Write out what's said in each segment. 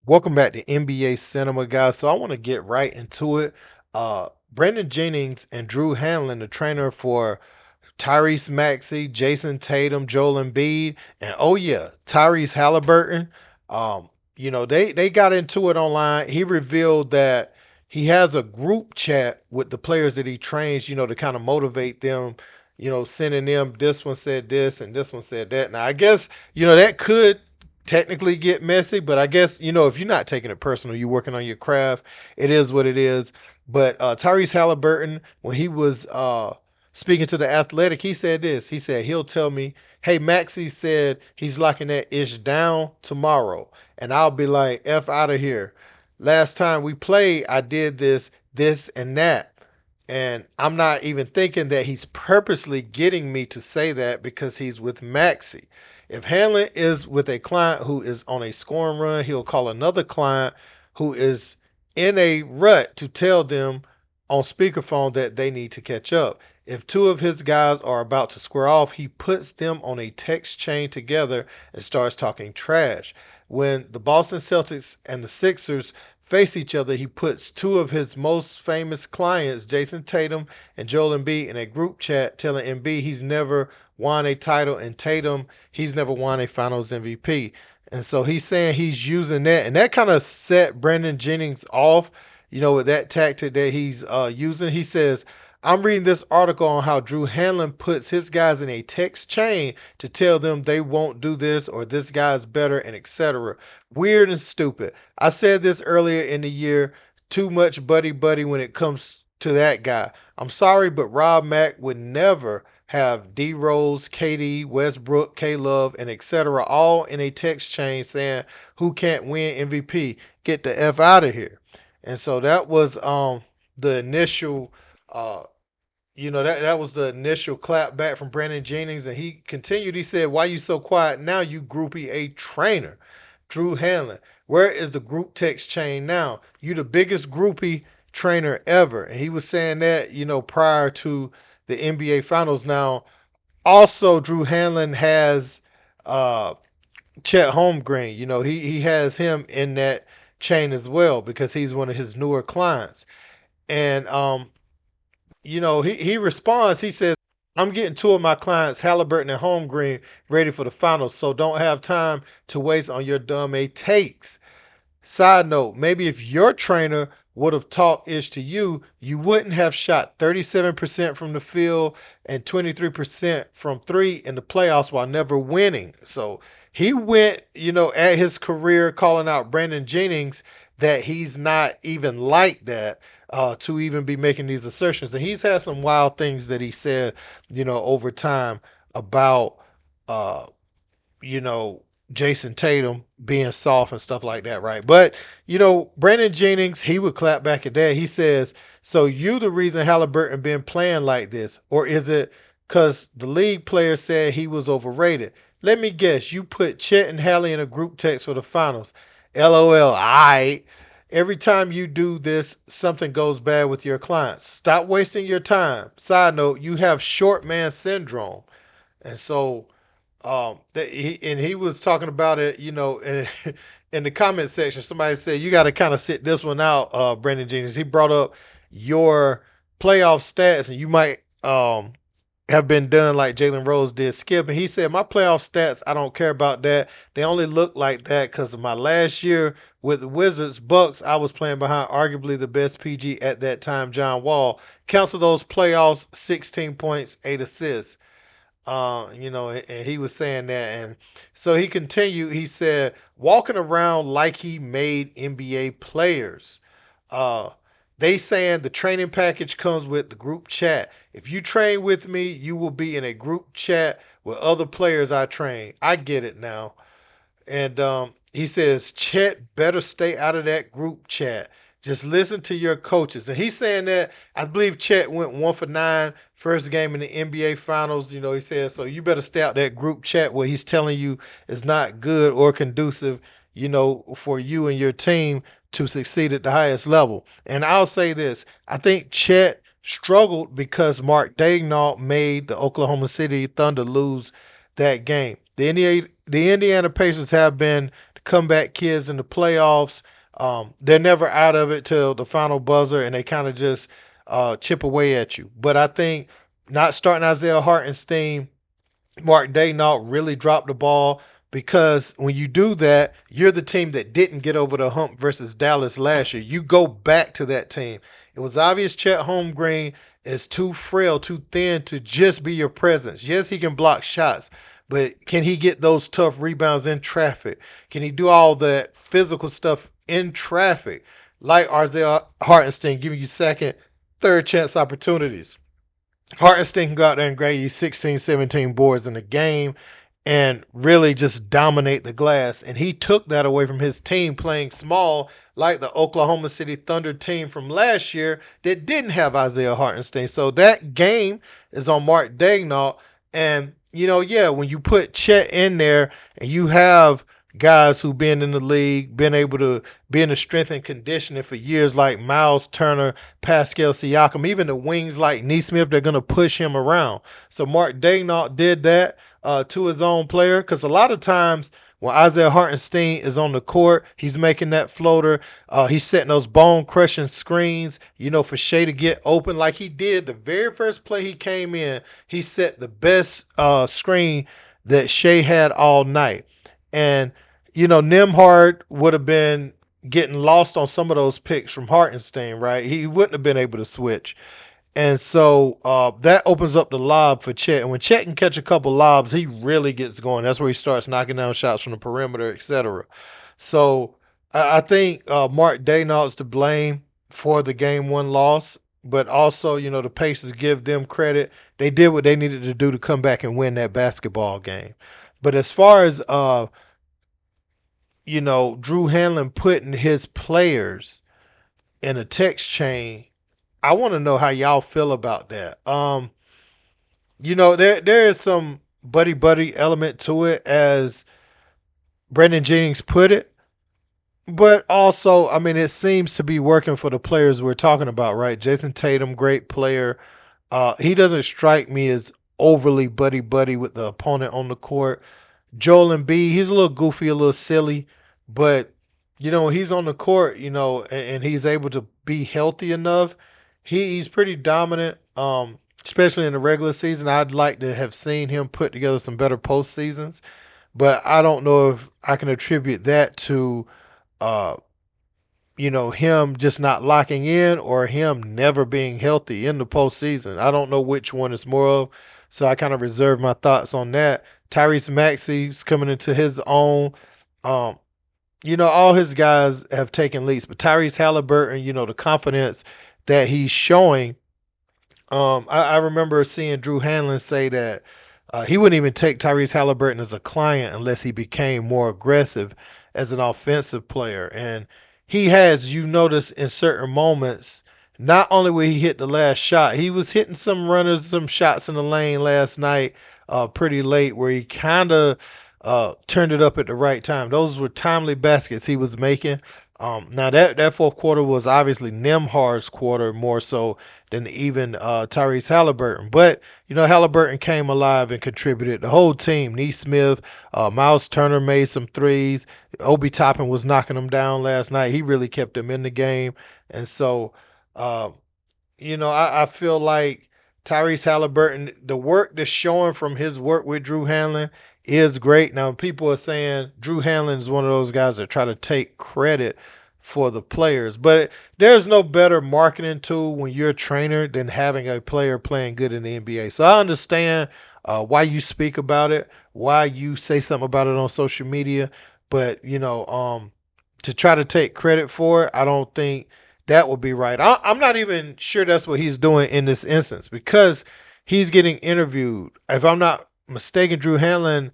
Welcome back to NBA Cinema, guys. So I want to get right into it. Brandon Jennings and Drew Hanlen, the trainer for Tyrese Maxey, Jason Tatum, Joel Embiid, and oh yeah, Tyrese Haliburton. They got into it online. He revealed that he has a group chat with the players that he trains, to kind of motivate them, sending them this one said this and this one said that. Now I guess, that could technically get messy, but I guess, if you're not taking it personal, you're working on your craft, it is what it is. But Tyrese Haliburton, when he was speaking to the Athletic, he said this. He said he'll tell me, "Hey, Maxie said he's locking that ish down tomorrow," and I'll be like, "F out of here." Last time we played, I did this, and that. And I'm not even thinking that he's purposely getting me to say that because he's with Maxie. If Hanlon is with a client who is on a scoring run, he'll call another client who is in a rut to tell them on speakerphone that they need to catch up. If two of his guys are about to square off, he puts them on a text chain together and starts talking trash. When the Boston Celtics and the Sixers face each other, he puts two of his most famous clients, Jason Tatum and Joel Embiid, in a group chat telling Embiid he's never won a title and Tatum he's never won a Finals MVP. And so he's saying he's using that, and that kind of set Brandon Jennings off, with that tactic that he's using. He says, "I'm reading this article on how Drew Hanlen puts his guys in a text chain to tell them they won't do this or this guy's better and etc. Weird and stupid. I said this earlier in the year. Too much buddy buddy when it comes to that guy. I'm sorry, but Rob Mack would never have D Rose, KD, Westbrook, K Love, and etc. all in a text chain saying who can't win MVP. Get the F out of here." And so that was the initial uh that was the initial clap back from Brandon Jennings, and he continued. He said, "Why you so quiet now, you groupie a trainer, Drew Hanlen? Where is the group text chain now? You the biggest groupie trainer ever." And he was saying that prior to the NBA Finals. Now, also Drew Hanlen has uh Chet Holmgren. He has him in that chain as well because he's one of his newer clients. And he responds. He says, "I'm getting two of my clients, Halliburton and Holmgren, ready for the finals, so don't have time to waste on your dumb A takes. Side note, maybe if your trainer would have talked ish to you, you wouldn't have shot 37% from the field and 23% from three in the playoffs while never winning." So he went, at his career calling out Brandon Jennings that he's not even like that to even be making these assertions. And he's had some wild things that he said, over time about uh, you know, Jason Tatum being soft and stuff like that, right? But, Brandon Jennings, he would clap back at that. He says, "So you the reason Halliburton been playing like this? Or is it because the league player said he was overrated? Let me guess, you put Chet and Hallie in a group text for the finals. LOL, alright. Every time you do this, something goes bad with your clients. Stop wasting your time. Side note, you have short man syndrome." And so he was talking about it, in the comment section. Somebody said you got to kind of sit this one out, Brandon Jennings. He brought up your playoff stats, and you might have been done like Jalen Rose did, Skip. And he said, "My playoff stats, I don't care about that. They only look like that because of my last year with the Wizards Bucks. I was playing behind arguably the best PG at that time, John Wall. Cancel those playoffs, 16 points, 8 assists." And he was saying that. And so he continued. He said, "Walking around like he made NBA players. Uh, they saying the training package comes with the group chat. If you train with me, you will be in a group chat with other players I train. I get it now." And he says, "Chet better stay out of that group chat. Just listen to your coaches." And he's saying that I believe Chet went 1 for 9 first game in the NBA Finals. He says, so you better stay out that group chat where he's telling you is not good or conducive, for you and your team to succeed at the highest level. And I'll say this: I think Chet struggled because Mark Daignault made the Oklahoma City Thunder lose that game. The Indiana Pacers have been the comeback kids in the playoffs. They're never out of it till the final buzzer, and they kind of just chip away at you. But I think not starting Isaiah Hartenstein, Mark Daynault really dropped the ball because when you do that, you're the team that didn't get over the hump versus Dallas last year. You go back to that team. It was obvious Chet Holmgren is too frail, too thin to just be your presence. Yes, he can block shots, but can he get those tough rebounds in traffic? Can he do all that physical stuff in traffic? Like Isaiah Hartenstein, giving you second, third chance opportunities. Hartenstein can go out there and grade you 16, 17 boards in the game and really just dominate the glass. And he took that away from his team playing small, like the Oklahoma City Thunder team from last year that didn't have Isaiah Hartenstein. So that game is on Mark Daignault. And, yeah, when you put Chet in there and you have guys who've been in the league, been able to be in the strength and conditioning for years, like Miles Turner, Pascal Siakam, even the wings like Neesmith, they're going to push him around. So Mark Daignault did that to his own player, because a lot of times when Isaiah Hartenstein is on the court, he's making that floater. He's setting those bone-crushing screens, for Shea to get open like he did the very first play he came in. He set the best screen that Shea had all night. And, Nimhard would have been getting lost on some of those picks from Hartenstein, right? He wouldn't have been able to switch. And so that opens up the lob for Chet. And when Chet can catch a couple lobs, he really gets going. That's where he starts knocking down shots from the perimeter, etc. So I think Mark Daynault's to blame for the game one loss. But also, the Pacers give them credit. They did what they needed to do to come back and win that basketball game. But as far as Drew Hanlen putting his players in a text chain, I want to know how y'all feel about that. There is some buddy element to it, as Brendan Jennings put it. But also, I mean, it seems to be working for the players we're talking about, right? Jason Tatum, great player. He doesn't strike me as overly buddy with the opponent on the court. Joel Embiid, he's a little goofy, a little silly, but when he's on the court, and he's able to be healthy enough, he's pretty dominant. Especially in the regular season, I'd like to have seen him put together some better postseasons, but I don't know if I can attribute that to, uh, him just not locking in or him never being healthy in the postseason. I don't know which one it's more of, so I kind of reserve my thoughts on that. Tyrese Maxey's coming into his own. Um, all his guys have taken leaps, but Tyrese Haliburton, the confidence that he's showing. I remember seeing Drew Hanlen say that he wouldn't even take Tyrese Haliburton as a client unless he became more aggressive as an offensive player. And he has, you notice in certain moments, not only will he hit the last shot, he was hitting some runners, some shots in the lane last night pretty late where he kind of turned it up at the right time. Those were timely baskets he was making. Now that fourth quarter was obviously Nemhard's quarter more so than even Tyrese Haliburton. But, Haliburton came alive and contributed. The whole team, Neesmith, Miles Turner made some threes. Obi Toppin was knocking them down last night. He really kept them in the game. And so, uh, I feel like Tyrese Haliburton, the work that's showing from his work with Drew Hanlen is great. Now, people are saying Drew Hanlen is one of those guys that try to take credit for the players, but there's no better marketing tool when you're a trainer than having a player playing good in the NBA. So I understand why you speak about it, why you say something about it on social media, but to try to take credit for it, I don't think that would be right. I'm not even sure that's what he's doing in this instance, because he's getting interviewed. If I'm not mistaken, Drew Hanlen,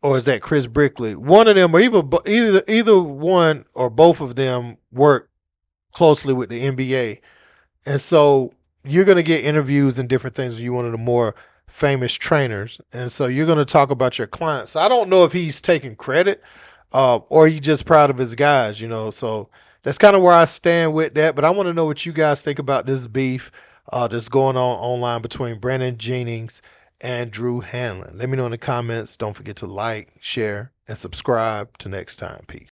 or is that Chris Brickley? One of them, or either one or both of them work closely with the NBA, and so you're going to get interviews and different things when you're one of the more famous trainers, and so you're going to talk about your clients. So I don't know if he's taking credit or he's just proud of his guys, So that's kind of where I stand with that. But I want to know what you guys think about this beef that's going on online between Brandon Jennings and Drew Hanlen. Let me know in the comments. Don't forget to like, share, and subscribe. Till next time. Peace.